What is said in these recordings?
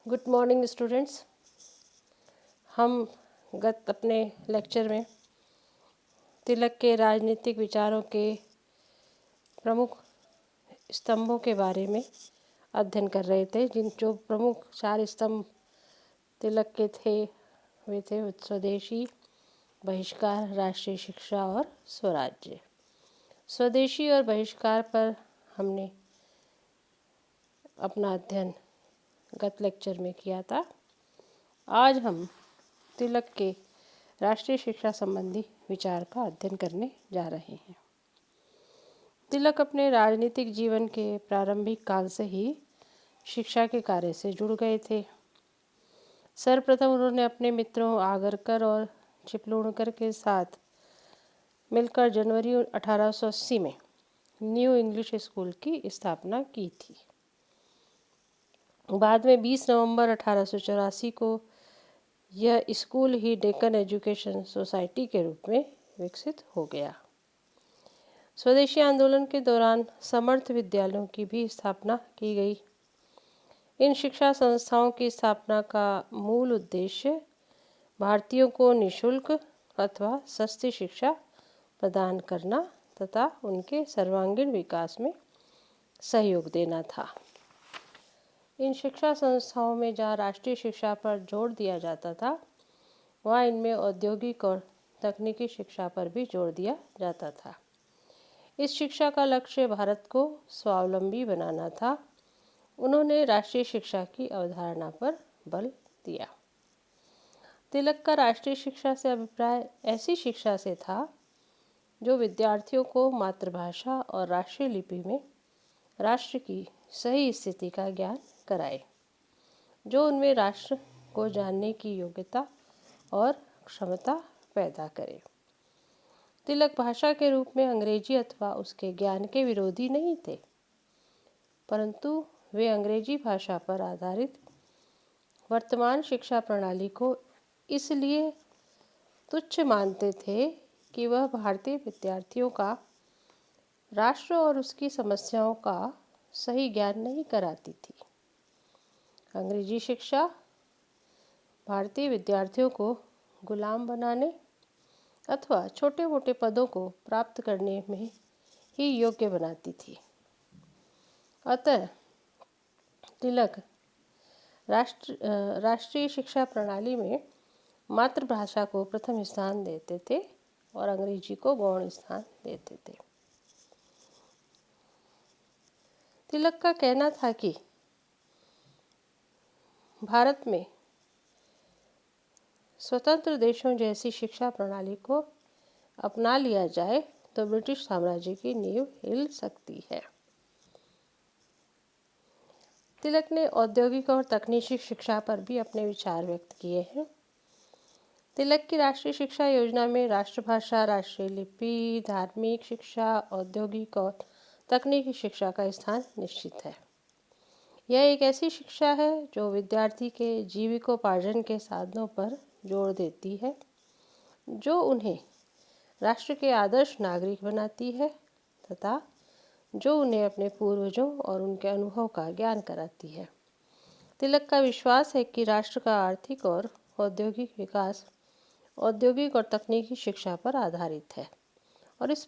Good morning students. हम गत अपने लेक्चर में तिलक के राजनीतिक विचारों के प्रमुख स्तंभों के बारे में अध्ययन कर रहे थे। जिन जो प्रमुख 4 स्तंभ तिलक के थे वे थे स्वदेशी, बहिष्कार, राष्ट्रीय शिक्षा और स्वराज्य। स्वदेशी और बहिष्कार पर हमने अपना अध्ययन गत लेक्चर में किया था। आज हम तिलक के राष्ट्रीय शिक्षा संबंधी विचार का अध्ययन करने जा रहे हैं। तिलक अपने राजनीतिक जीवन के प्रारंभिक काल से ही शिक्षा के कार्य से जुड़ गए थे। सर्वप्रथम उन्होंने अपने मित्रों आगरकर और चिपलूणकर के साथ मिलकर जनवरी 1880 में न्यू इंग्लिश स्कूल की स्थापना की थी। बाद में 20 नवंबर 1884 को यह स्कूल ही डेक्कन एजुकेशन सोसाइटी के रूप में विकसित हो गया। स्वदेशी आंदोलन के दौरान समर्थ विद्यालयों की भी स्थापना की गई। इन शिक्षा संस्थाओं की स्थापना का मूल उद्देश्य भारतीयों को निःशुल्क अथवा सस्ती शिक्षा प्रदान करना तथा उनके सर्वांगीण विकास में सहयोग देना था। इन शिक्षा संस्थाओं में जहाँ राष्ट्रीय शिक्षा पर जोर दिया जाता था, वहाँ इनमें औद्योगिक और तकनीकी शिक्षा पर भी जोर दिया जाता था। इस शिक्षा का लक्ष्य भारत को स्वावलंबी बनाना था। उन्होंने राष्ट्रीय शिक्षा की अवधारणा पर बल दिया। तिलक का राष्ट्रीय शिक्षा से अभिप्राय ऐसी शिक्षा से था जो विद्यार्थियों को मातृभाषा और राष्ट्रीय लिपि में राष्ट्र की सही स्थिति का ज्ञान कराए, जो उनमें राष्ट्र को जानने की योग्यता और क्षमता पैदा करे। तिलक भाषा के रूप में अंग्रेजी अथवा उसके ज्ञान के विरोधी नहीं थे, परंतु वे अंग्रेजी भाषा पर आधारित वर्तमान शिक्षा प्रणाली को इसलिए तुच्छ मानते थे कि वह भारतीय विद्यार्थियों का राष्ट्र और उसकी समस्याओं का सही ज्ञान नहीं कराती थी। अंग्रेजी शिक्षा भारतीय विद्यार्थियों को गुलाम बनाने अथवा छोटे मोटे पदों को प्राप्त करने में ही योग्य बनाती थी। अतः तिलक राष्ट्रीय शिक्षा प्रणाली में मातृभाषा को प्रथम स्थान देते थे और अंग्रेजी को गौण स्थान देते थे। तिलक का कहना था कि भारत में स्वतंत्र देशों जैसी शिक्षा प्रणाली को अपना लिया जाए तो ब्रिटिश साम्राज्य की नींव हिल सकती है। तिलक ने औद्योगिक और तकनीकी शिक्षा पर भी अपने विचार व्यक्त किए हैं। तिलक की राष्ट्रीय शिक्षा योजना में राष्ट्रभाषा, राष्ट्रीय लिपि, धार्मिक शिक्षा, औद्योगिक और तकनीकी शिक्षा का स्थान निश्चित है। यह एक ऐसी शिक्षा है जो विद्यार्थी के जीविकोपार्जन के साधनों पर जोर देती है, जो उन्हें राष्ट्र के आदर्श नागरिक बनाती है तथा जो उन्हें अपने पूर्वजों और उनके अनुभव का ज्ञान कराती है। तिलक का विश्वास है कि राष्ट्र का आर्थिक और औद्योगिक विकास औद्योगिक और तकनीकी शिक्षा पर आधारित है और इस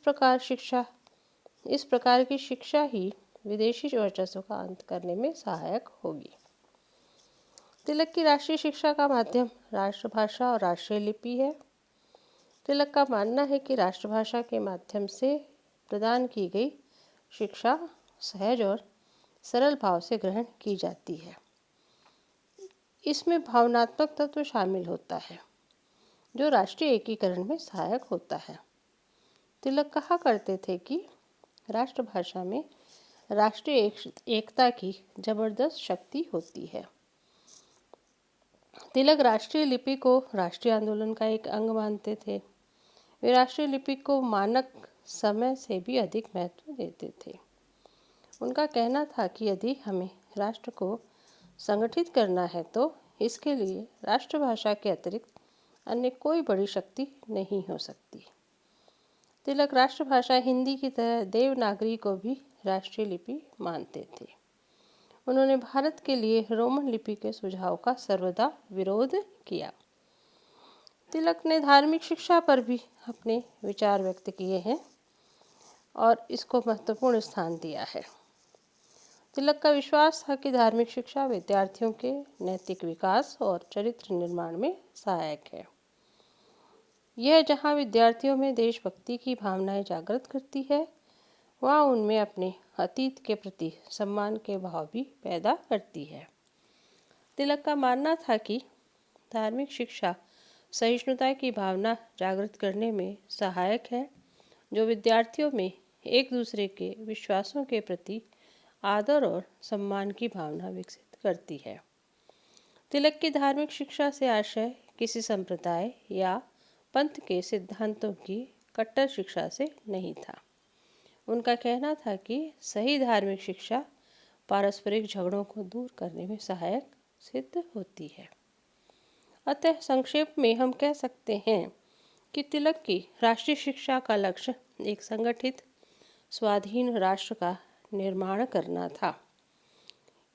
प्रकार की शिक्षा ही विदेशी वर्चस्व का अंत करने में सहायक होगी। तिलक की राष्ट्रीय शिक्षा का माध्यम राष्ट्रभाषा और राष्ट्रीय लिपि है। तिलक का मानना है कि राष्ट्रभाषा के माध्यम से प्रदान की गई शिक्षा सहज और सरल भाव से ग्रहण की जाती है। इसमें भावनात्मक तत्व शामिल होता है जो राष्ट्रीय एकीकरण में सहायक होता है। तिलक कहा करते थे कि राष्ट्रभाषा में राष्ट्रीय एकता की जबरदस्त शक्ति होती है। तिलक राष्ट्रीय लिपि को राष्ट्रीय आंदोलन का एक अंग मानते थे। वे राष्ट्रीय लिपि को मानक समय से भी अधिक महत्व देते थे। उनका कहना था कि यदि हमें राष्ट्र को संगठित करना है तो इसके लिए राष्ट्रभाषा के अतिरिक्त अन्य कोई बड़ी शक्ति नहीं हो सकती। तिलक राष्ट्रभाषा हिंदी की तरह देवनागरी को भी राष्ट्रीय लिपि मानते थे। उन्होंने भारत के लिए रोमन लिपि के सुझाव का सर्वदा विरोध किया। तिलक ने धार्मिक शिक्षा पर भी अपने विचार व्यक्त किए हैं और इसको महत्वपूर्ण स्थान दिया है। तिलक का विश्वास था कि धार्मिक शिक्षा विद्यार्थियों के नैतिक विकास और चरित्र निर्माण में सहायक है। यह जहाँ विद्यार्थियों में देशभक्ति की भावनाएं जागृत करती है, वहाँ उनमें अपने अतीत के प्रति सम्मान के भाव भी पैदा करती है। तिलक का मानना था कि धार्मिक शिक्षा सहिष्णुता की भावना जागृत करने में सहायक है, जो विद्यार्थियों में एक दूसरे के विश्वासों के प्रति आदर और सम्मान की भावना विकसित करती है। तिलक की धार्मिक शिक्षा से आशय किसी संप्रदाय या पंथ के सिद्धांतों की कट्टर शिक्षा से नहीं था। उनका कहना था कि सही धार्मिक शिक्षा पारस्परिक झगड़ों को दूर करने में सहायक सिद्ध होती है। अतः संक्षेप में हम कह सकते हैं कि तिलक की राष्ट्रीय शिक्षा का लक्ष्य एक संगठित स्वाधीन राष्ट्र का निर्माण करना था।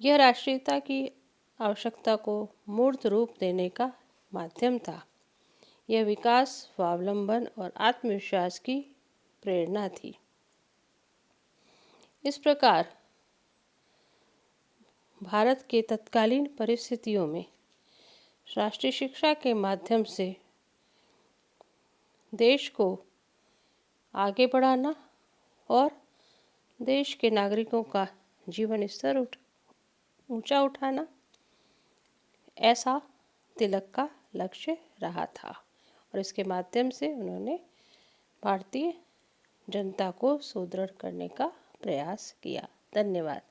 यह राष्ट्रीयता की आवश्यकता को मूर्त रूप देने का माध्यम था। यह विकास, स्वावलंबन और आत्मविश्वास की प्रेरणा थी। इस प्रकार भारत के तत्कालीन परिस्थितियों में राष्ट्रीय शिक्षा के माध्यम से देश को आगे बढ़ाना और देश के नागरिकों का जीवन स्तर ऊंचा उठाना, ऐसा तिलक का लक्ष्य रहा था और इसके माध्यम से उन्होंने भारतीय जनता को सुदृढ़ करने का प्रयास किया। धन्यवाद।